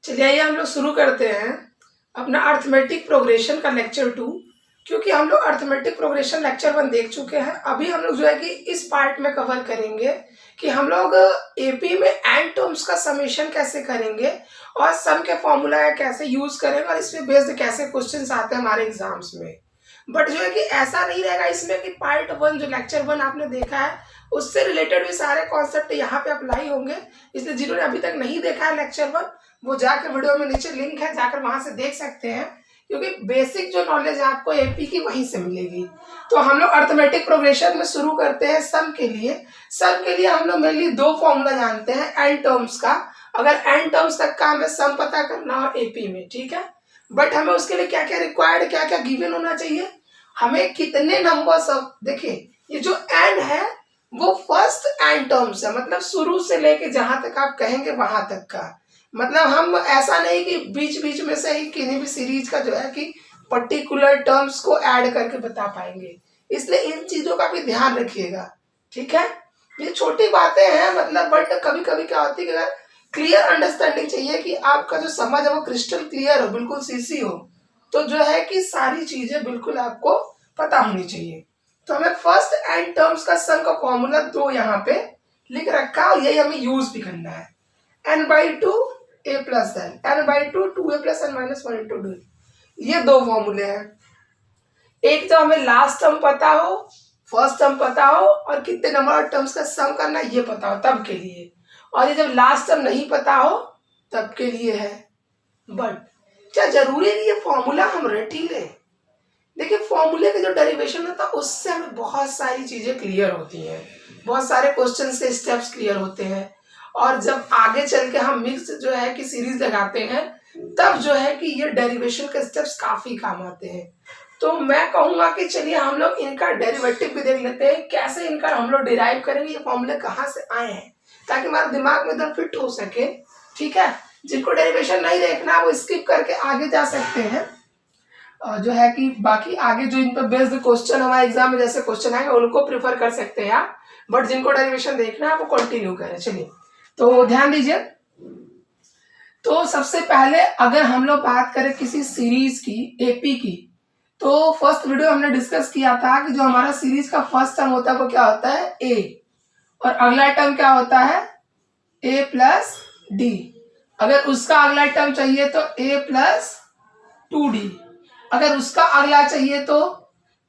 चलिए आइए हम लोग शुरू करते हैं अपना अर्थमेटिक प्रोग्रेशन का लेक्चर 2। क्योंकि हम लोग अर्थमेटिक प्रोग्रेशन लेक्चर 1 देख चुके हैं, अभी हम लोग जो है कि इस पार्ट में कवर करेंगे कि हम लोग एपी में एंड टर्म्स का समेशन कैसे करेंगे और सम के फॉर्मूला कैसे यूज करेंगे और इस पे बेस्ड कैसे क्वेश्चंस आते हैं हमारे एग्जाम्स में। बट जो है कि ऐसा नहीं रहेगा इसमें कि पार्ट 1 जो लेक्चर 1 आपने देखा है उससे रिलेटेड भी सारे कॉन्सेप्ट यहाँ पे अप्लाई होंगे। इसलिए जिन्होंने अभी तक नहीं देखा है लेक्चर 1 वो जाके वीडियो में नीचे लिंक है, जाकर वहां से देख सकते हैं, क्योंकि बेसिक जो नॉलेज है आपको एपी की वहीं से मिलेगी। तो हम लोग अर्थमेटिक प्रोग्रेशन में शुरू करते हैं सम के लिए। सम के लिए हम लोग मेनली 2 फॉर्मूला जानते हैं एंड टर्म्स का। अगर एंड टर्म्स तक का हमें सम पता करना हो एपी में, ठीक है, बट हमें उसके लिए क्या क्या रिक्वायर्ड, क्या क्या गिवन होना चाहिए, हमें कितने नंबर्स ऑफ, देखिए ये जो एंड है वो फर्स्ट एंड टर्म्स है, मतलब शुरू से लेके जहां तक आप कहेंगे वहां तक का। मतलब हम ऐसा नहीं कि बीच बीच में से ही किसी भी सीरीज का जो है कि पर्टिकुलर टर्म्स को ऐड करके बता पाएंगे, इसलिए इन चीजों का भी ध्यान रखिएगा, ठीक है। ये छोटी बातें हैं मतलब, बट कभी कभी क्या होती है कि अगर क्लियर अंडरस्टैंडिंग चाहिए कि आपका जो समझ है वो क्रिस्टल क्लियर हो, बिल्कुल सीसी हो, तो जो है कि सारी चीजें बिल्कुल आपको पता होनी चाहिए। तो हमें फर्स्ट एंड टर्म्स का सम का फॉर्मूला 2 यहाँ पे लिख रखा है और यही हमें यूज भी करना है। n/2 a plus n, n/2 2a plus n minus 1 into D, ये 2 फॉर्मूले हैं। एक तो हमें लास्ट टर्म पता हो, फर्स्ट टर्म पता हो और कितने नंबर ऑफ टर्म्स का सम करना ये पता हो तब के लिए, और ये जब लास्ट टर्म नहीं पता हो तब के लिए है। बट क्या जरूरी नहीं ये फॉर्मूला हम रट ही लें? देखिए फॉर्मूले का जो डेरिवेशन होता है उससे हमें बहुत सारी चीजें क्लियर होती हैं, बहुत सारे क्वेश्चन के स्टेप्स क्लियर होते हैं, और जब आगे चल के हम मिक्स जो है कि सीरीज लगाते हैं तब जो है कि ये डेरिवेशन के स्टेप्स काफी काम आते हैं। तो मैं कहूंगा कि चलिए हम लोग इनका डेरिवेटिव भी देख लेते हैं, कैसे इनका हम लोग डिराइव करेंगे, ये फॉर्मूले कहाँ से आए हैं, ताकि हमारे दिमाग में एकदम फिट हो सके, ठीक है। जिनको डेरिवेशन नहीं देखना वो स्किप करके आगे जा सकते हैं, जो है कि बाकी आगे जो इन पर बेस्ड क्वेश्चन हमारे एग्जाम में जैसे क्वेश्चन आएंगे उनको प्रिफर कर सकते हैं आप, बट जिनको डेरिवेशन देखना है वो कंटिन्यू करें। चलिए तो ध्यान दीजिए। तो सबसे पहले अगर हम लोग बात करें किसी सीरीज की एपी की, तो फर्स्ट वीडियो हमने डिस्कस किया था कि जो हमारा सीरीज का फर्स्ट टर्म होता है वो क्या होता है ए, और अगला टर्म क्या होता है ए प्लस डी। अगर उसका अगला टर्म चाहिए तो ए प्लस 2d, अगर उसका अगला चाहिए तो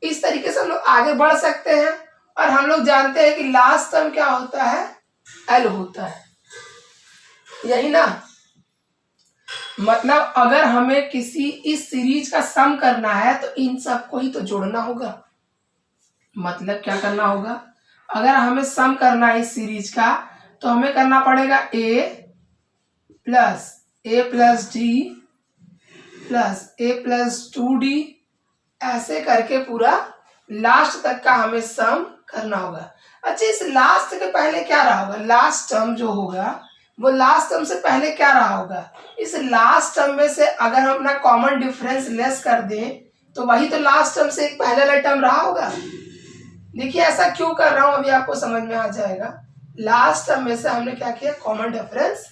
इस तरीके से हम लोग आगे बढ़ सकते हैं। और हम लोग जानते हैं कि लास्ट टर्म क्या होता है एल होता है, यही ना। मतलब अगर हमें किसी इस सीरीज का सम करना है तो इन सबको ही तो जोड़ना होगा। मतलब क्या करना होगा, अगर हमें सम करना है इस सीरीज का तो हमें करना पड़ेगा ए प्लस डी प्लस ए प्लस 2d, ऐसे करके पूरा लास्ट तक का हमें सम करना होगा। अच्छा इस लास्ट के पहले क्या रहा होगा, लास्ट टर्म जो होगा वो लास्ट टर्म से पहले क्या रहा होगा, इस लास्ट टर्म में से अगर हम अपना कॉमन डिफरेंस लेस कर दें तो वही तो लास्ट टर्म से एक पहले वाला टर्म रहा होगा। देखिए ऐसा क्यों कर रहा हूं अभी आपको समझ में आ जाएगा। लास्ट टर्म में से हमने क्या किया, कॉमन डिफरेंस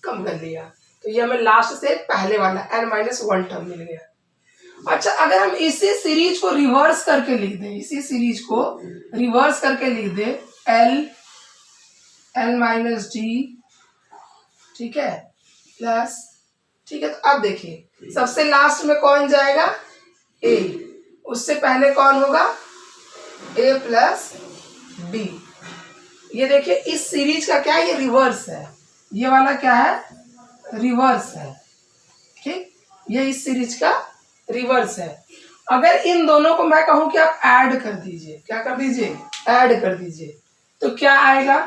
कम कर लिया, तो ये हमें लास्ट से पहले वाला n-1 टर्म मिल गया। अच्छा अगर हम इसी सीरीज को रिवर्स करके लिख दें, इसी सीरीज को रिवर्स करके लिख दें l-d, ठीक है, प्लस, ठीक है, तो अब देखिए सबसे लास्ट में कौन जाएगा a, उससे पहले कौन होगा a प्लस b। ये देखिए इस सीरीज का क्या है, ये रिवर्स है, ये वाला क्या है रिवर्स है, ठीक, ये इस सीरीज का रिवर्स है। अगर इन दोनों को मैं कहूं कि आप ऐड कर दीजिए, क्या कर दीजिए ऐड कर दीजिए, तो क्या आएगा,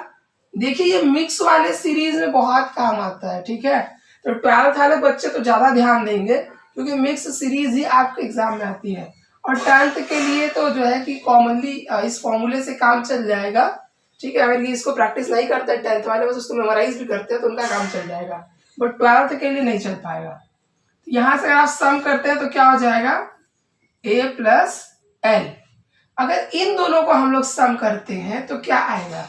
देखिए ये मिक्स वाले सीरीज में बहुत काम आता है, ठीक है। तो 12th वाले बच्चे तो ज्यादा ध्यान देंगे क्योंकि मिक्स सीरीज ही आपके एग्जाम में आती है, और 10th के लिए तो जो है कि कॉमनली इस फॉर्मूले से काम चल जाएगा, ठीक है। अगर ये इसको प्रैक्टिस नहीं करते 10th वाले, बस उसको मेमोराइज भी करते हैं तो उनका काम चल जाएगा, बट 12th के लिए नहीं चल पाएगा। यहां से आप सम करते हैं तो क्या हो जाएगा a प्लस एल। अगर इन दोनों को हम लोग सम करते हैं तो क्या आएगा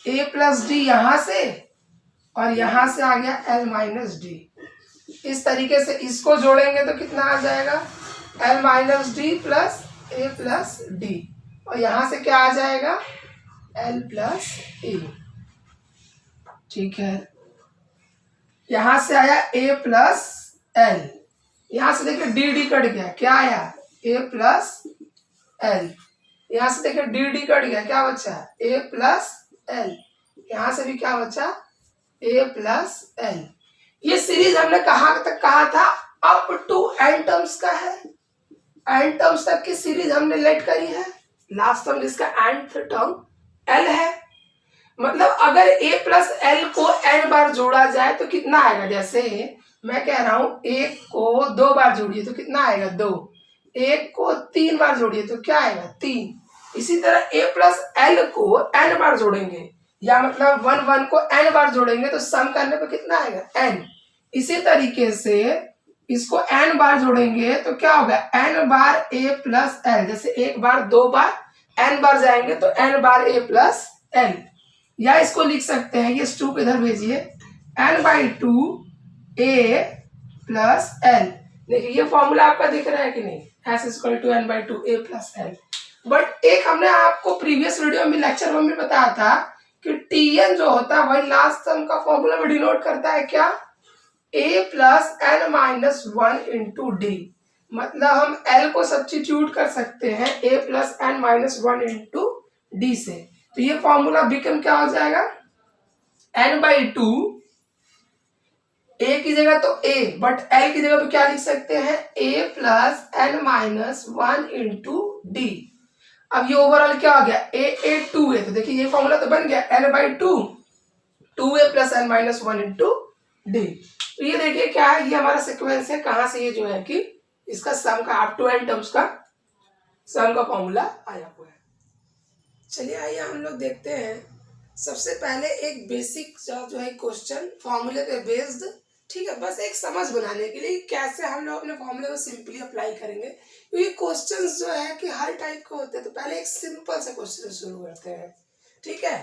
a प्लस डी यहां से और यहाँ से आ गया L माइनस डी। इस तरीके से इसको जोड़ेंगे तो कितना आ जाएगा, L minus D plus A plus D, और यहाँ से क्या आ जाएगा, L प्लस A। ठीक है, यहाँ से आया A प्लस L, यहाँ से देखिए डी डी कट गया, क्या आया A प्लस L, यहाँ से देखिए डी डी कट गया, क्या बचा A प्लस L, यहाँ से भी क्या बचा A प्लस L। ये सीरीज हमने कहाँ तक कहा था, अप टू n टर्म्स का है, n टर्म्स तक की सीरीज हमने लेट करी है। लास्ट टर्म जिसका nth टर्म L है, मतलब अगर A प्लस L को n बार जोड़ा जाए तो कितना आएगा, जैसे मैं कह रहा हूं एक को 2 बार जोड़िए तो कितना आएगा 2, एक को 3 बार जोड़िए तो क्या आएगा 3। इसी तरह A प्लस L को n बार जोड़ेंगे, या मतलब 1 को n बार जोड़ेंगे तो सम करने पे कितना आएगा n। इसी तरीके से इसको n बार जोड़ेंगे तो क्या होगा n bar A plus L, जैसे एक बार 2 बार n बार जाएंगे तो n bar A plus L। या इसको लिख सकते हैं, ये 2 को इधर भेजिए, n by 2 A plus L। देखिए ये फॉर्मूला आपका दिख रहा है कि नहीं, S equal to n by 2 A plus L। But एक हमने आपको प्रीवियस वीडियो में लेक्चर में भी बताया था कि Tn जो होता है वही लास्ट टर्म का फॉर्मूला में डिनोट करता है क्या, A plus n minus 1 into D. मतलब हम L को सब्स्टिट्यूट कर सकते हैं A plus n minus 1 into D से, तो ये फॉर्मूला बिकम क्या हो जाएगा n बाई 2, A की जगह तो A, बट L की जगह पे क्या लिख सकते हैं A plus n minus 1 into D. अब ये ओवरऑल क्या हो गया A 2A, तो देखिए ये फॉर्मूला तो बन गया n by 2 2A plus n minus 1 into D. तो ये देखिए क्या है, ये हमारा सीक्वेंस है, कहाँ से ये जो है कि इसका सम का अप टू n टर्म्स का सम का फॉर्मूला आया हुआ है। चलिए आइए हम लोग देखते हैं, सबसे पहले एक बेसिक जो है क्वेश्चन फॉर्मूले पे बेस्ड, ठीक है, बस एक समझ बनाने के लिए कैसे हम लोग अपने फॉर्मूले को सिंपली अप्लाई करेंगे, क्योंकि क्वेश्चंस जो है कि हर टाइप के होते हैं। तो पहले एक सिंपल से क्वेश्चन शुरू करते हैं, ठीक है।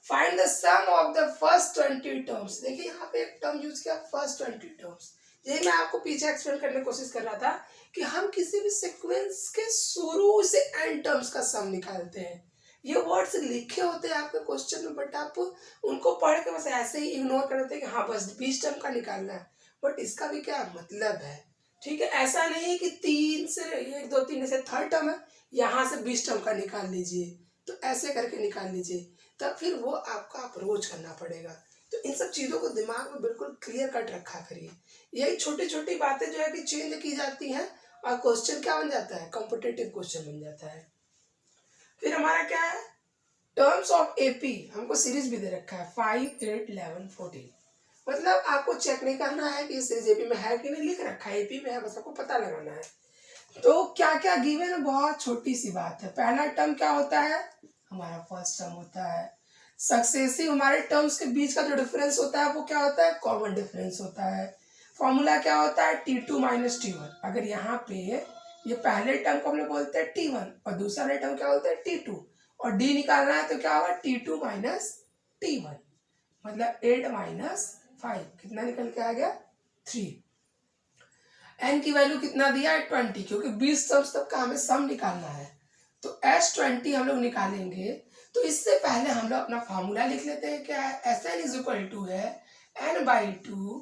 Find the sum of the first 20 terms. देखिए यहाँ पे एक टर्म यूज किया फर्स्ट 20 टर्म्स, यही मैं आपको पीछे एक्सप्लेन करने की कोशिश कर रहा था कि हम किसी भी सिक्वेंस के शुरू से एंड टर्म्स का सम निकालते हैं। ये वर्ड्स लिखे होते हैं आपके क्वेश्चन में, बट आप उनको पढ़ के बस ऐसे ही इग्नोर कर देते हैं कि हाँ बस 20 टर्म का निकालना है, बट इसका भी क्या मतलब है, ठीक है। ऐसा नहीं है कि 3 से 1 2 3 से थर्ड टर्म है यहाँ से 20 टर्म का निकाल लीजिए, तो ऐसे करके निकाल लीजिए, तब फिर वो आपका अप्रोच करना पड़ेगा। तो इन सब चीज़ों को दिमाग में बिल्कुल क्लियर कट रखा करिए। यही छोटी छोटी बातें जो है कि चेंज की जाती हैं और क्वेश्चन क्या बन जाता है, कॉम्पिटिटिव क्वेश्चन बन जाता है। फिर हमारा क्या है, टर्म्स ऑफ एपी, हमको सीरीज भी दे रखा है 5 8 11 14। मतलब आपको चेक नहीं करना है कि सीरीज एपी में है कि नहीं, लिख रखा है एपी में है, बस आपको पता लगाना है। तो क्या क्या गिवन है, बहुत छोटी सी बात है। पहला टर्म क्या होता है, हमारा फर्स्ट टर्म होता है। सक्सेसिव हमारे टर्म्स के बीच का जो डिफरेंस होता है वो क्या होता है, कॉमन डिफरेंस होता है। फॉर्मूला क्या होता है T2 माइनस T1। अगर यहाँ पे ये पहले टर्म को हम लोग बोलते हैं T1 और दूसरा टर्म क्या बोलते हैं T2, और D निकालना है तो क्या होगा T2 माइनस T1, मतलब 8 माइनस 5 कितना निकल के आ गया 3। n की वैल्यू कितना दिया है 20, क्योंकि 20 टर्म्स तक का हमें सम निकालना है, तो S20 हम लोग निकालेंगे। तो इससे पहले हम लोग अपना फॉर्मूला लिख लेते हैं, क्या है Sn इज इक्वल टू है n by 2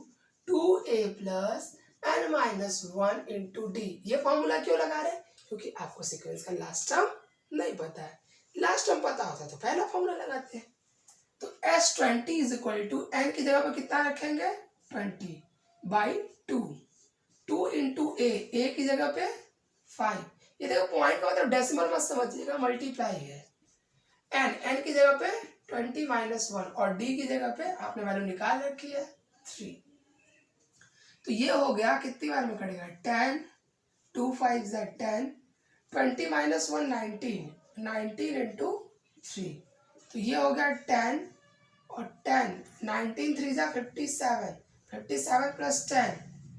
2a plus n minus 1 into D. ये फॉर्मूला क्यों लगा रहे हैं, क्योंकि आपको सीक्वेंस का लास्ट टर्म नहीं पता है, लास्ट टर्म पता होता तो पहला फॉर्मूला लगाते हैं। तो S20 is equal to n की जगह पर कितना रखेंगे 20 बाई 2 2 इंटू a की जगह पे 5। ये देखो पॉइंट का मतलब डेसिमल मत समझिएगा, मल्टीप्लाई है। n की जगह पे 20 माइनस 1 और d की जगह पे आपने वैल्यू निकाल रखी है 3। तो ये हो गया कितनी बार में कटेगा 10 2 5 ज़ा 10 20 माइनस 1 19 19 इंटू 3, तो ये हो गया 10 और 10 19 3 ज़ा 57 57 प्लस 10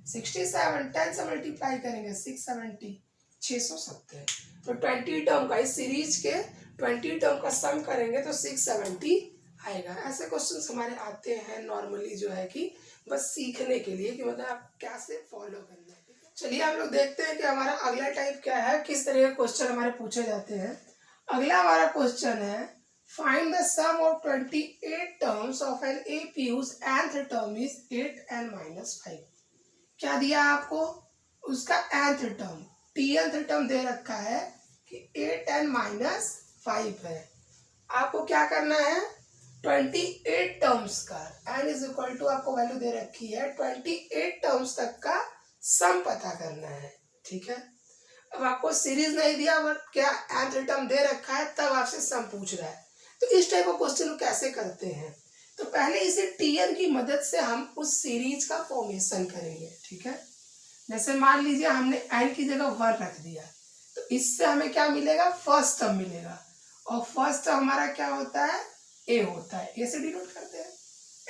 67 10 से मल्टीप्लाई करेंगे 670 670। तो 20 टर्म का इस सीरीज के 20 टर्म का सम करेंगे तो 670 आएगा। ऐसे क्वेश्चंस हमारे आते हैं नॉर्मली जो है कि बस सीखने के लिए कि मतलब आप कैसे फॉलो करना है। चलिए हम लोग देखते हैं कि हमारा अगला टाइप क्या है, किस तरह के क्वेश्चन हमारे पूछे जाते हैं। अगला हमारा क्वेश्चन है find the sum of 28 terms of an AP whose nth term is 8n-5। क्या दिया आपको, उसका nth टर्म, tnth टर्म दे रखा है कि 8n-5 है। आपको क्या करना है, 28 टर्म्स का n इज इक्वल टू आपको वैल्यू दे रखी है 28 टर्म्स तक का सम पता करना है। ठीक है, अब आपको सीरीज नहीं दिया बट क्या nth टर्म दे रखा है, तब आपसे सम पूछ रहा है। तो इस टाइप का क्वेश्चन को कैसे करते हैं, तो पहले इसे tn की मदद से हम उस सीरीज का फॉर्मेशन करेंगे। ठीक है, जैसे मान लीजिए हमने n की जगह 1 रख दिया, तो इससे हमें क्या मिलेगा, फर्स्ट टर्म मिलेगा, और फर्स्ट टर्म हमारा क्या होता है, a होता है। a से डिनोट करते हैं।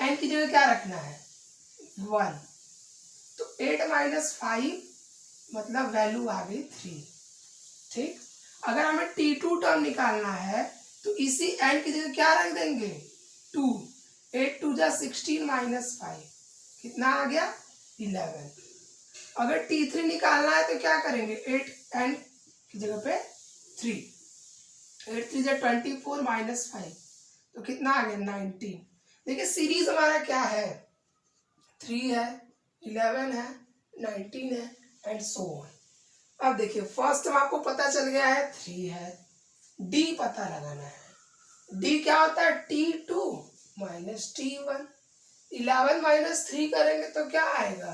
n की जगह क्या रखना है, 1, तो 8-5 मतलब वैल्यू आ गई 3। ठीक, अगर हमें t2 टर्म निकालना है तो इसी n की जगह क्या रख देंगे, 2, 8 2 जा 16 -5 कितना आ गया, 11। अगर t3 निकालना है तो क्या करेंगे, 8n की जगह पे 3, 8 3 जा 24 -5 तो कितना आ गया, 19। देखिए सीरीज हमारा क्या है, 3 है, 11 है, 19 है एंड सो ऑन। अब देखिए फर्स्ट में आपको पता चल गया है 3 है, डी पता लगाना है। डी क्या होता है, t2 माइनस t1। 11 माइनस 3 करेंगे तो क्या आएगा,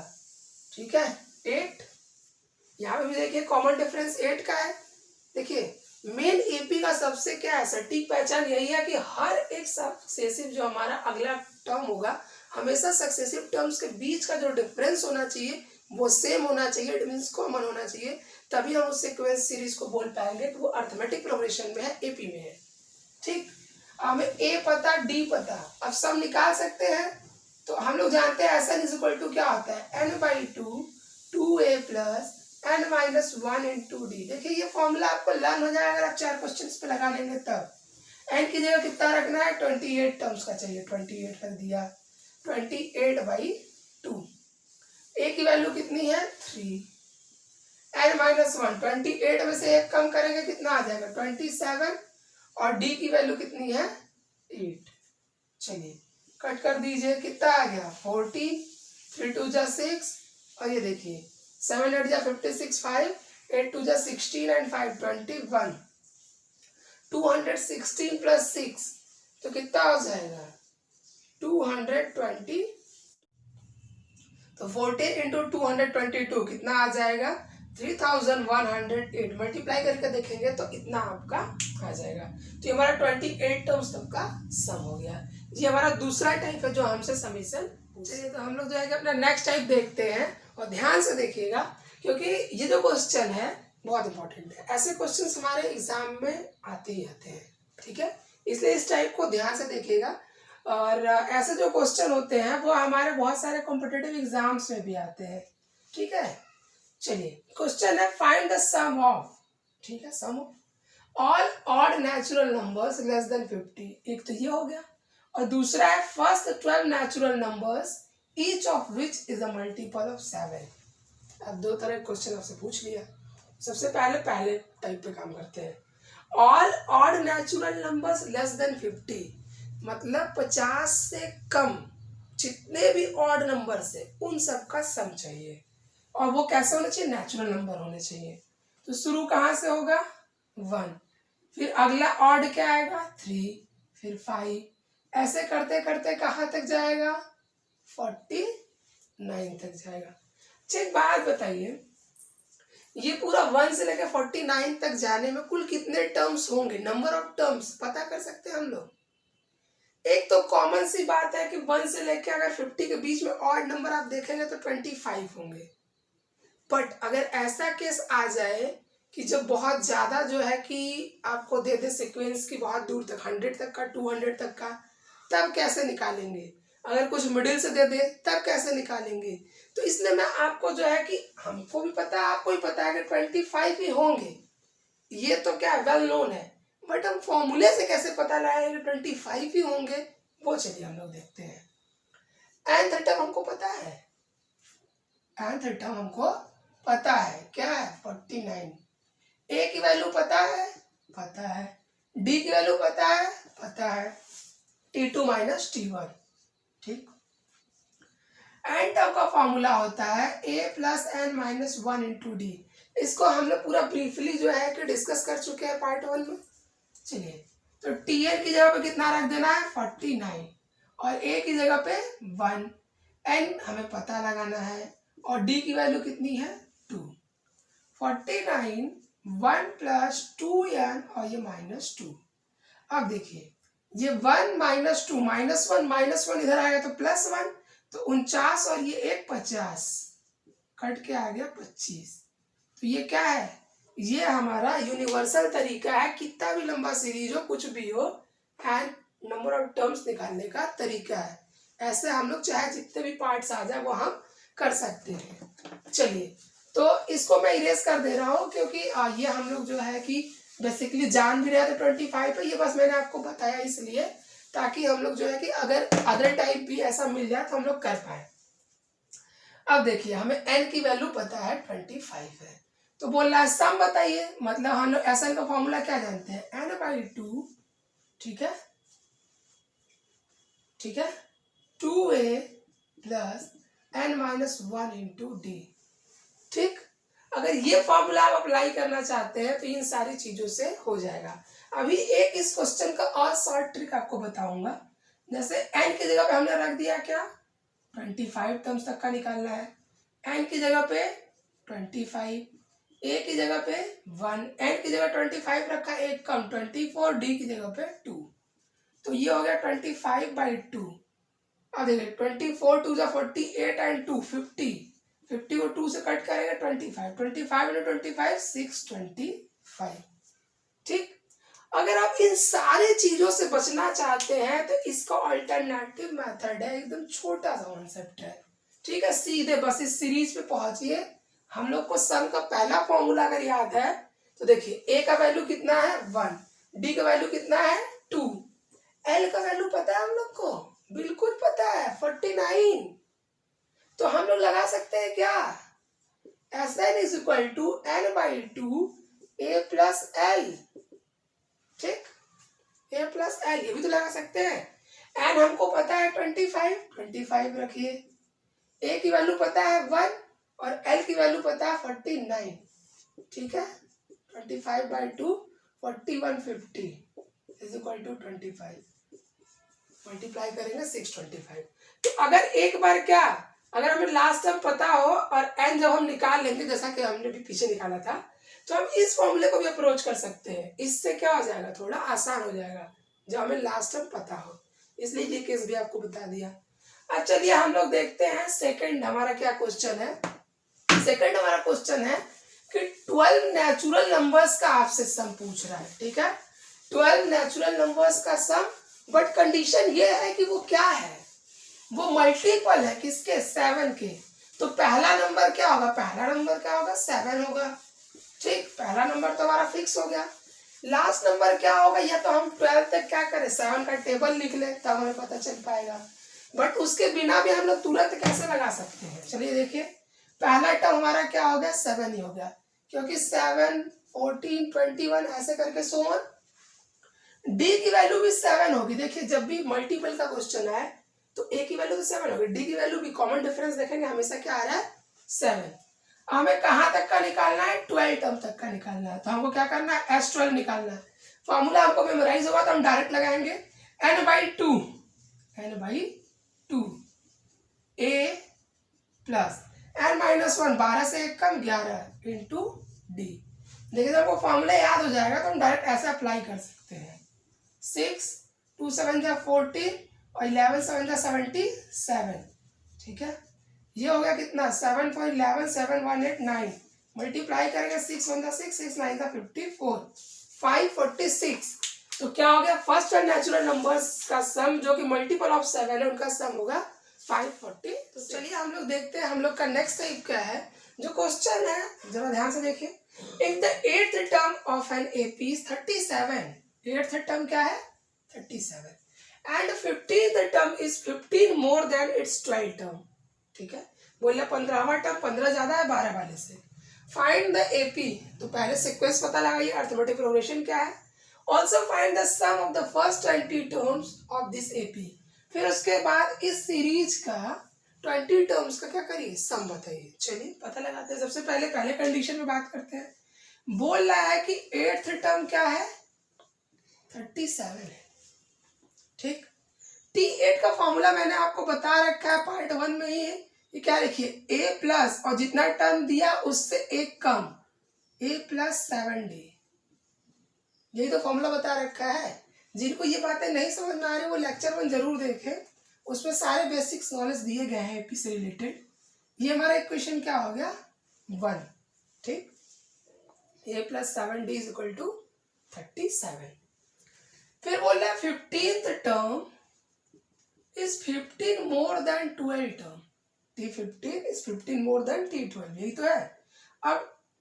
ठीक है 8। यहाँ पे भी देखिए कॉमन डिफरेंस 8 का है। देखिए मेन एपी का सबसे क्या है, सटीक पहचान यही है कि हर एक सक्सेसिव जो हमारा अगला टर्म होगा, हमेशा सक्सेसिव टर्म्स के बीच का जो डिफरेंस होना चाहिए वो सेम होना चाहिए, इट मीन्स कॉमन होना चाहिए, तभी हम उस सीक्वेंस सीरीज को बोल पाएंगे कि वो अर्थमेटिक प्रोग्रेशन में है, एपी में है। ठीक, हमें ए पता, डी पता, अब सब निकाल सकते हैं। तो हम लोग जानते हैं S n is equal to क्या होता है, n/2 2a plus n-1 into D. देखिए ये फॉर्मूला आपको लर्न हो जाएगा अगर आप 4 क्वेश्चन पे लगा लेंगे तब। n की जगह कितना रखना है, 28 टर्म्स का चाहिए, 28 रख दिया, 28/2। a की वैल्यू कितनी है, 3, n-1 28 में से 1 कम करेंगे कितना आ जाएगा, 27, और d की वैल्यू कितनी है, 8। चलिए कट कर दीजिए, कितना आ गया, 40, 3 2 जा 6, और ये देखिए 7 8 जा 56, 5 8 2 जा 16 एंड 5 21, 216 प्लस 6 तो कितना हो जाएगा, 220। तो 14 इंटू 222 कितना आ जाएगा, 3108। मल्टीप्लाई करके देखेंगे तो इतना आपका आ जाएगा। तो ये हमारा 28 टर्म्स तक का सम हो गया। ये हमारा दूसरा टाइप है जो हमसे समीशन। चलिए तो हम लोग जो है कि अपना नेक्स्ट टाइप देखते हैं, और ध्यान से देखिएगा क्योंकि ये जो क्वेश्चन है बहुत इंपॉर्टेंट है। ऐसे क्वेश्चन हमारे एग्जाम में आते ही आते हैं, ठीक है, इसलिए इस टाइप को ध्यान से देखिएगा। और ऐसे जो क्वेश्चन होते हैं वो हमारे बहुत सारे कॉम्पिटिटिव एग्जाम्स में भी आते हैं, ठीक है। चलिए क्वेश्चन है फाइंड द सम ऑफ, ठीक है, sum of all odd natural numbers less than 50। एक तो ये हो गया, और दूसरा है first 12 natural numbers each of which is a multiple of 7। अब दो तरह के क्वेश्चन आपसे पूछ लिया। सबसे पहले टाइप पे काम करते हैं। All odd natural numbers less than 50 मतलब 50 से कम जितने भी ऑड नंबर्स है उन सब का सम चाहिए, और वो कैसे होना चाहिए, नेचुरल नंबर होने चाहिए। तो शुरू कहाँ से होगा, 1, फिर अगला ऑड क्या आएगा, 3, फिर 5, ऐसे करते करते कहाँ तक जाएगा, 49 तक जाएगा। अच्छा एक बात बताइए, ये पूरा 1 से लेकर 49 तक जाने में कुल कितने टर्म्स होंगे, नंबर ऑफ टर्म्स पता कर सकते हैं हम लोग। एक तो कॉमन सी बात है कि 1 से लेकर अगर 50 के बीच में ऑड नंबर आप देखेंगे तो 25 होंगे। बट अगर ऐसा केस आ जाए कि जब बहुत ज़्यादा जो है कि आपको दे दे सीक्वेंस की बहुत दूर तक 100 तक का, 200 तक का, तब कैसे निकालेंगे। अगर कुछ मिडिल से दे दे तब कैसे निकालेंगे। तो इसलिए मैं आपको जो है कि हमको भी पता है आपको भी पता है कि 25 ही होंगे, ये तो क्या वेल नोन है, बट हम फॉर्मूले से कैसे पता लगाएंगे 25 ही होंगे, वो चलिए हम लोग देखते हैं। nth टर्म हमको पता है, nth टर्म हमको पता है, क्या है 49। a की वैल्यू पता है, d की वैल्यू पता है, t2 माइनस t1, ठीक। एन टर्म का फॉर्मूला होता है a plus n minus 1 into D. इसको हम लोग पूरा ब्रीफली जो है कि डिस्कस कर चुके हैं पार्ट 1 में। चलिए, तो टी एन की जगह पे कितना रख देना है 49 और a की जगह पे 1, n हमें पता लगाना है और d की वैल्यू कितनी है 2। 49 1 प्लस 2n और ये माइनस 2। अब देखिए ये 1 माइनस 2 माइनस 1 इधर आएगा तो प्लस 1, तो 49 और ये 1 50 कट के आ गया 25। तो ये क्या है, ये हमारा यूनिवर्सल तरीका है, कितना भी लंबा सीरीज हो कुछ भी हो एंड नंबर ऑफ टर्म्स निकालने का तरीका है। ऐसे हम लोग चाहे जितने भी पार्ट्स आ जाए वो हम कर सकते हैं। चलिए, तो इसको मैं इरेज कर दे रहा हूँ क्योंकि ये हम लोग जो है कि बेसिकली जान भी रहे थे 25 पे, ये बस मैंने आपको बताया इसलिए ताकि हम लोग जो है कि अगर अदर टाइप भी ऐसा मिल जाए तो हम लोग कर पाए। अब देखिए हमें n की वैल्यू पता है 25 है, तो बोल रहा है सम बताइए, मतलब हम लोग एस एन का फॉर्मूला क्या जानते हैं n/2, ठीक है 2a plus n-1 into D, ठीक। अगर ये फॉर्मूला आप अप्लाई करना चाहते हैं तो इन सारी चीजों से हो जाएगा। अभी एक इस क्वेश्चन का और शॉर्ट ट्रिक आपको बताऊंगा। जैसे n की जगह पे हमने रख दिया क्या 25 टर्म्स तक का निकालना है, n की जगह पे 25, a की जगह पे 1, n की जगह 25 रखा, एक कम 24, d की जगह पे 2, तो ये हो गया 25/2। अब देखिए 24 2 जा 48 एंड 2 50 को 2 से कट करेंगे 25 into 25 625, ठीक। अगर आप इन सारे चीजों से बचना चाहते हैं तो इसका अल्टरनेटिव मेथड है, एकदम छोटा सा कॉन्सेप्ट है, ठीक है। सीधे बस इस सीरीज पे पहुंचिए। हम लोग को सम का पहला फॉर्मूला अगर याद है तो देखिए a का वैल्यू कितना है 1, d का वैल्यू कितना है 2, l का वैल्यू पता है हम लोग को, बिल्कुल पता है 49। तो हम लोग लगा सकते हैं क्या Sn is equal to n/2 a plus L, ठीक, a प्लस एल, ये भी तो लगा सकते हैं। n हमको पता है 25 रखिए, a की वैल्यू पता है 1 और l की वैल्यू पता है 49, ठीक है 25/2 4150 इज इक्वल टू 25, मल्टीप्लाई करेंगे 625। तो अगर एक बार क्या, अगर हमें लास्ट टर्म पता हो और n जब हम निकाल लेंगे जैसा कि हमने भी पीछे निकाला था, तो हम इस फॉर्मूले को भी अप्रोच कर सकते हैं। इससे क्या हो जाएगा, थोड़ा आसान हो जाएगा जब हमें लास्ट टर्म पता हो, इसलिए ये केस भी आपको बता दिया। अब चलिए हम लोग देखते हैं सेकंड हमारा क्या क्वेश्चन है। सेकंड हमारा क्वेश्चन है कि 12 नेचुरल नंबर्स का आपसे सम पूछ रहा है, ठीक है 12 नेचुरल नंबर्स का सम, बट कंडीशन ये है कि वो क्या है, वो मल्टीपल है किसके 7 के। तो पहला नंबर क्या होगा 7 होगा, ठीक, पहला नंबर तो हमारा फिक्स हो गया। लास्ट नंबर क्या होगा, या तो हम 12 तक क्या करें 7 का टेबल लिख ले तब हमें पता चल पाएगा, बट उसके बिना भी हम लोग तुरंत कैसे लगा सकते हैं। चलिए देखिए, पहला टर्म हमारा क्या हो गया 7 ही हो गया, क्योंकि 7 14 21 ऐसे करके सो ऑन। डी की वैल्यू भी 7 होगी। देखिए जब भी मल्टीपल का क्वेश्चन आए तो ए की वैल्यू तो 7 होगी, डी की वैल्यू भी कॉमन डिफरेंस देखेंगे हमेशा क्या आ रहा है 7। हमें कहाँ तक का निकालना है 12 टर्म तक का निकालना है, तो हमको क्या करना है S12 निकालना है। फॉर्मूला हमको मेमोराइज होगा तो हम डायरेक्ट लगाएंगे n/2 a प्लस n-1 12 से 1 कम 11 इंटू डी। देखिए जब हमको फॉर्मूला याद हो जाएगा तो हम डायरेक्ट ऐसे अप्लाई कर सकते हैं। 6 2 7 जा 14 और 11 7 जा 77, ठीक है, ये हो गया कितना 7 4 11 7 1 8 9, मल्टीप्लाई करेंगे 6 1 जा 6 6 9 जा 54 546। तो क्या हो गया फर्स्ट और नेचुरल नंबर्स का सम जो कि मल्टीपल ऑफ 7 है उनका सम होगा 540। तो चलिए हम लोग देखते हैं हम लोग का नेक्स्ट टाइप क्या है। जो क्वेश्चन है जरा ध्यान से देखिए, if the 8th term of an AP is 37, 8th term क्या है 37 and 15th term is 15 more then it's 12 term. ठीक है, बोला 15वां टर्म 15 ज्यादा है 12 वाले से। फाइंड द एपी, तो पहले सीक्वेंस पता लगाइए, अर्थमेटिक प्रोग्रेशन क्या है। Also find the sum of the first 20 terms of this AP, फिर उसके बाद इस सीरीज का 20 टर्म्स का क्या करिए, सम बताइए। चलिए पता लगाते हैं। सबसे पहले कंडीशन में बात करते हैं। बोल रहा है कि 8th टर्म क्या है, 37 है। ठीक, T8 का फॉर्मूला मैंने आपको बता रखा है पार्ट 1 में ही है। ये क्या लिखिए, A प्लस और जितना टर्म दिया उससे एक कम, A प्लस 7D, यही तो फॉर्मूला बता रखा है। जिनको ये बातें नहीं समझ में आ रही वो लेक्चर 1 जरूर देखें, उसमें सारे बेसिक्स नॉलेज दिए गए हैं एपी से रिलेटेड। ये हमारा इक्वेशन क्या हो गया, 1। ठीक, A plus 7D is equal to 37। फिर बोल रहा है 15th term is 15 more than 12 term. T15 is 15 more than T12, यही तो है। अब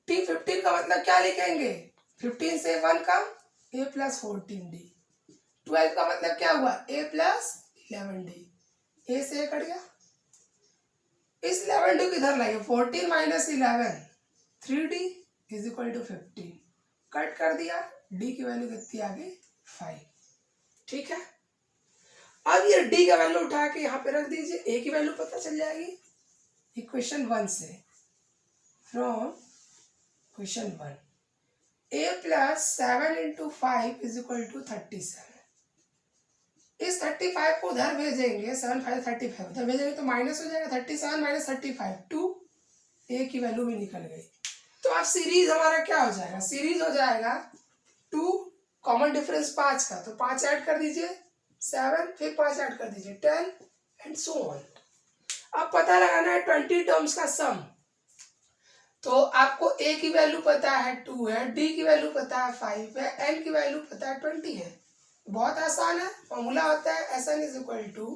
T15 का मतलब क्या लिखेंगे, 15 से 1 कम, A प्लस 14D। 12 का मतलब क्या हुआ, A प्लस 11D। A से A कट गया, इस 11D को इधर लाइए, 14 minus 11 3D is equal to 15। Cut कर दिया, D की वैल्यू कितनी आ गई, 5। ठीक है, अब ये D का वैल्यू उठा के यहाँ पे रख दीजिए, A की वैल्यू पता चल जाएगी इक्वेशन 1 से। From question 1, A plus 7 into 5 is equal to 37। इस 35 को उधर भेजेंगे, 7 5 35 उधर भेजेंगे तो माइनस हो जाएगा, 37 माइनस 35 2, A की वैल्यू भी निकल गई। तो अब सीरीज हमारा क्या हो जाएगा, सीरीज हो जाएगा 2, कॉमन डिफरेंस 5 का, तो 5 ऐड कर दीजिए 7, फिर 5 ऐड कर दीजिए 10 एंड सो ऑन। अब पता लगाना है 20 टर्म्स का सम। तो आपको A की वैल्यू पता है 2 है, D की वैल्यू पता है 5 है, N की वैल्यू पता है 20 है। बहुत आसान है, फॉर्मूला होता है Sn is equal to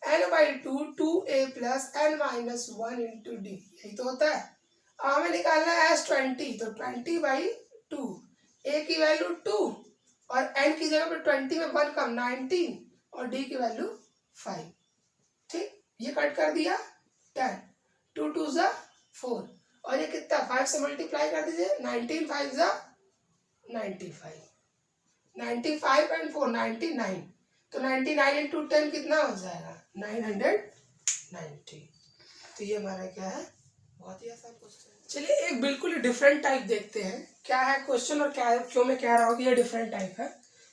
n/2 2A plus n minus 1 into D, यही तो होता है। अब हमें निकालना है S20, तो 20/2, A की वैल्यू 2 और n की जगह पे 20 में 1 कम 19 और D की वैल्यू 5। ठीक, ये कट कर दिया 10, 2 2 ज़ा 4 और ये कितना 5 से मल्टीप्लाई कर दीजिए, 19 5 ज़ा 95, 95 एंड 4 99, तो 99 इंटू 10 कितना हो जाएगा 990। तो ये हमारा क्या है, बहुत ही आसान क्वेश्चन है। चलिए एक बिल्कुल ही डिफरेंट टाइप देखते हैं क्या है क्वेश्चन और क्या है, क्यों मैं कह रहा हूँ कि ये डिफरेंट टाइप है।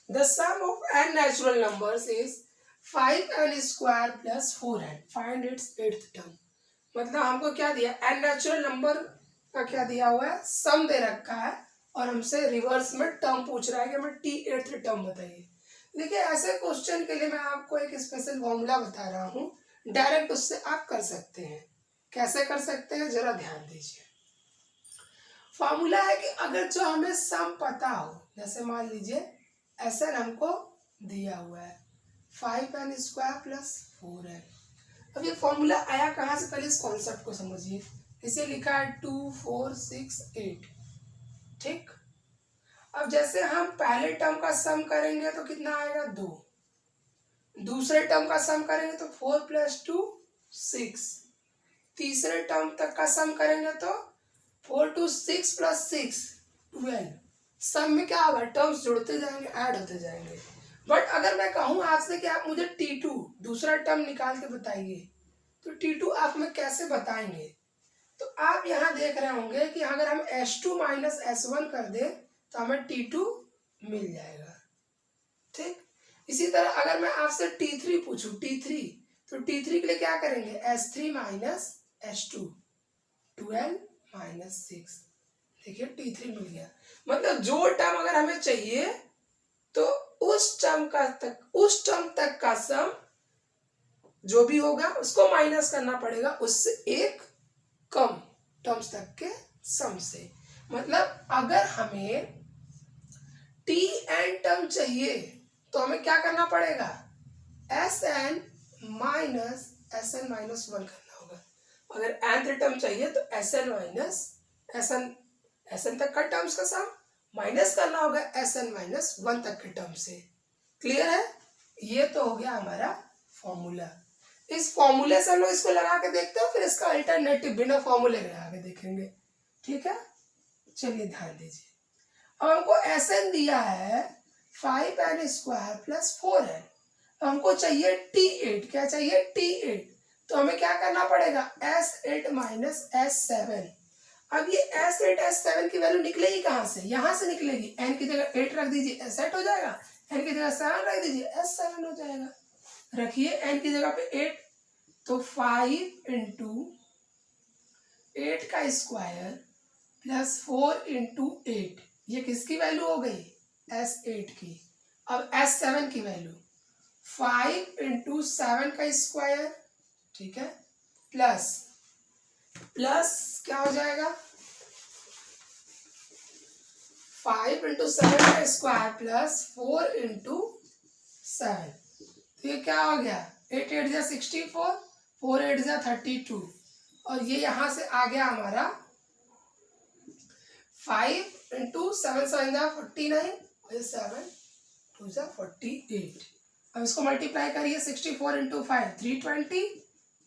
द sum of n natural numbers is 5n square plus 4n, find its 8th term. मतलब हमको क्या दिया, n नेचुरल नंबर का क्या दिया हुआ है, सम दे रखा है और हमसे रिवर्स में टर्म पूछ रहा है कि हमें T8th टर्म बताइए। देखिए ऐसे क्वेश्चन के लिए मैं आपको एक स्पेशल फॉर्मूला बता रहा हूँ, डायरेक्ट उससे आप कर सकते हैं। कैसे कर सकते हैं जरा ध्यान दीजिए। फॉर्मूला है कि अगर जो हमें सम पता हो, जैसे मान लीजिए Sn हमको दिया हुआ है 5n स्क्वायर प्लस 4n। अब ये फॉर्मूला आया कहाँ से, पहले इस कॉन्सेप्ट को समझिए। इसे लिखा है 2 4 6 8। ठीक, अब जैसे हम पहले टर्म का सम करेंगे तो कितना आएगा 2, दूसरे टर्म का सम करेंगे तो 4 प्लस 2 6, तीसरे टर्म तक का सम करेंगे तो 4 2 6 प्लस 6 12। सम में क्या होगा, टर्म्स जुड़ते जाएंगे, ऐड होते जाएंगे। बट अगर मैं कहूँ आपसे कि आप मुझे T2 दूसरा टर्म निकाल के बताइए, तो T2 आप हमें कैसे बताएंगे। तो आप यहाँ देख रहे होंगे कि अगर हम S2 माइनस S1 कर दे तो हमें T2 मिल जाएगा। ठीक, इसी तरह अगर मैं आपसे T3 पूछूं, T3, तो T3 के लिए क्या करेंगे, S3 माइनस S2 12 माइनस 6। देखिए T3 मिल गया। मतलब जो टर्म अगर हमें चाहिए तो उस टर्म तक का सम जो भी होगा उसको माइनस करना पड़ेगा उससे एक कम टर्म्स तक के सम से। मतलब अगर हमें Tn टर्म चाहिए तो हमें क्या करना पड़ेगा, Sn माइनस Sn माइनस 1 करना होगा। अगर nth टर्म चाहिए तो Sn माइनस Sn तक का टर्म्स का सम माइनस करना होगा Sn माइनस 1 तक के टर्म से। क्लियर है। ये तो हो गया हमारा फॉर्मूला। इस फॉर्मूले से हम लोग इसको लगा के देखते हो, फिर इसका अल्टरनेटिव बिना फॉर्मूले लगा के देखेंगे। ठीक है, चलिए ध्यान दीजिए। अब हमको एसएन दिया है 5n² + 4n। हमको चाहिए T8। क्या चाहिए? T8। तो हमें क्या करना पड़ेगा? S8 - S7। अब ये S8 S7 की वैल्यू निकलेगी कहाँ से? यहाँ से निकलेगी। n की जगह 8 रख दीजिए, S8 हो जाएगा। n की जगह 7 रख दीजिए, S7 हो जाएगा। रखिए n की जगह पे 8, तो 5 × 8² + 4 × 8, ये किसकी वैल्यू हो गई? S8 की। अब S7 की वैल्यू 5 × 7², ठीक है, प्लस क्या हो जाएगा? 5 × 7² + 4 × 7, तो ये क्या हो गया? 8 8 जा 64, 4 8 जा 32, और ये यहाँ से आ गया हमारा 5 × 7 7 जा 49, और 7 2 जा 48। अब इसको मल्टीप्लाई करिए, 64 × 5 320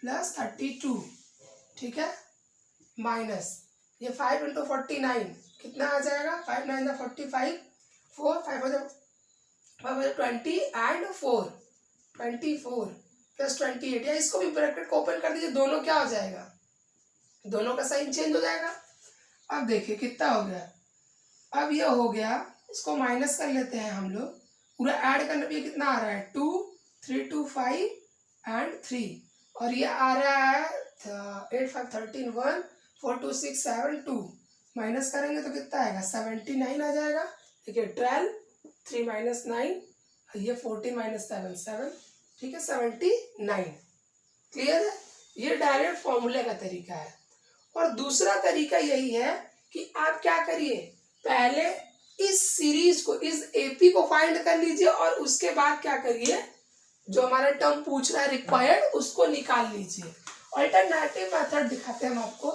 + 32, ठीक है, माइनस ये 5 × 49 कितना आ जाएगा? 5 9 जा 45, 4 5 20 एंड 4 24 + 28, या इसको भी ब्रैकेट को ओपन कर दीजिए, दोनों क्या हो जाएगा? दोनों का साइन चेंज हो जाएगा। अब देखिए कितना हो गया। अब ये हो गया, इसको माइनस कर लेते हैं हम लोग, पूरा ऐड करने पे कितना आ रहा है? 2 3 2 5 एंड 3, और ये आ रहा है 8 5 13 1 4 2 6 7 2, माइनस करेंगे तो कितना आएगा? 79 आ जाएगा। देखिए 12 3 - 9, ये 14 - 7 7, ठीक है, 79। क्लियर है? ये डायरेक्ट फॉर्मूले का तरीका है। और दूसरा तरीका यही है कि आप क्या करिए, पहले इस सीरीज को, इस एपी को फाइंड कर लीजिए, और उसके बाद क्या करिए, जो हमारा टर्म पूछ रहा है रिक्वायर्ड, उसको निकाल लीजिए। अल्टरनेटिव मेथड दिखाते हैं हम आपको,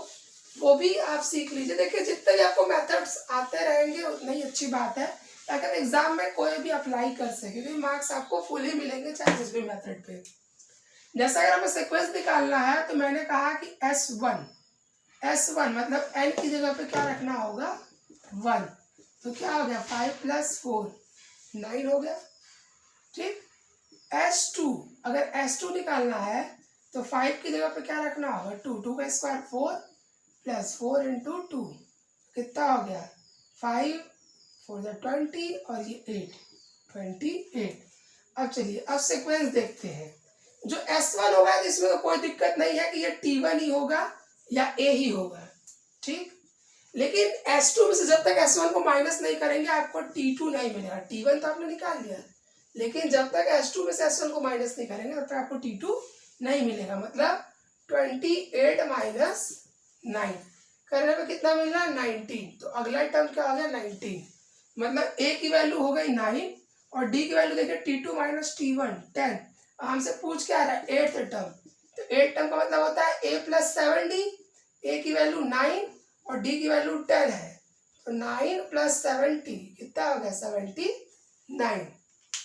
वो भी आप सीख लीजिए। देखिए जितने भी आपको मेथड्स आते रहेंगे उतनी ही अच्छी बात है, ताकि एग्जाम में कोई भी अप्लाई कर सके, क्योंकि मार्क्स आपको फुल ही मिलेंगे चाहे जिस भी मेथड पे। जैसा अगर हमें सीक्वेंस निकालना है, तो मैंने कहा कि S1 मतलब n की जगह पे क्या रखना होगा? 1, तो क्या हो गया? 5 + 4 9 हो गया, ठीक। S2, अगर S2 निकालना है तो 5 की जगह पे क्या रखना होगा? 2 2 का स्क्वायर 4 + 4 × 2, कितना हो गया? 5 4 जा 20, और ये 8 28। अब चलिए अब सीक्वेंस देखते हैं। जो S1 होगा इसमें तो कोई दिक्कत नहीं है कि ये T1 ही होगा या A ही होगा, ठीक। लेकिन S2 में से जब तक S1 को माइनस नहीं करेंगे आपको T2 नहीं मिलेगा। T1 तो आपने निकाल लिया, लेकिन जब तक S2 में से S1 को माइनस नहीं करेंगे तब तक आपको T2 नहीं मिलेगा। मतलब 28 - 9 करने पे कितना मिल रहा है? 19। तो अगला टर्म क्या हो गया? 19। मतलब A की वैल्यू हो गई 9, और D की वैल्यू देखिए T2 - T1 10। हमसे पूछ क्या रहा है? 8th term. तो 8th टर्म का मतलब होता है A + 7D। A की वैल्यू 9 और D की वैल्यू 10 है, तो 9 + 70 कितना हो गया? 79।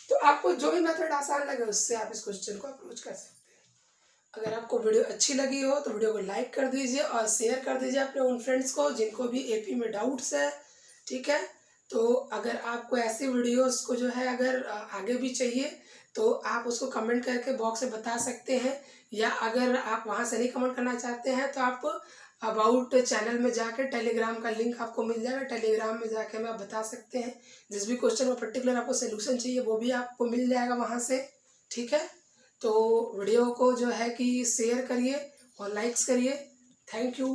तो आपको जो भी मेथड आसान लगे उससे आप इस क्वेश्चन को अप्रोच कर सकते हैं। अगर आपको वीडियो अच्छी लगी हो तो वीडियो को लाइक कर दीजिए और शेयर कर दीजिए अपने उन फ्रेंड्स को जिनको भी एपी में डाउट्स है, ठीक है। तो अगर आपको ऐसे वीडियोस को जो है अगर आगे भी चाहिए तो आप उसको कमेंट करके बॉक्स में बता सकते हैं, या अगर आप वहाँ से नहीं कमेंट करना चाहते हैं तो आप अबाउट चैनल में जाकर टेलीग्राम का लिंक आपको मिल जाएगा, टेलीग्राम में जाके हमें आप बता सकते हैं। जिस भी क्वेश्चन में पर्टिकुलर आपको सोल्यूशन चाहिए वो भी आपको मिल जाएगा वहाँ से, ठीक है। तो वीडियो को जो है कि शेयर करिए और लाइक्स करिए। Thank you.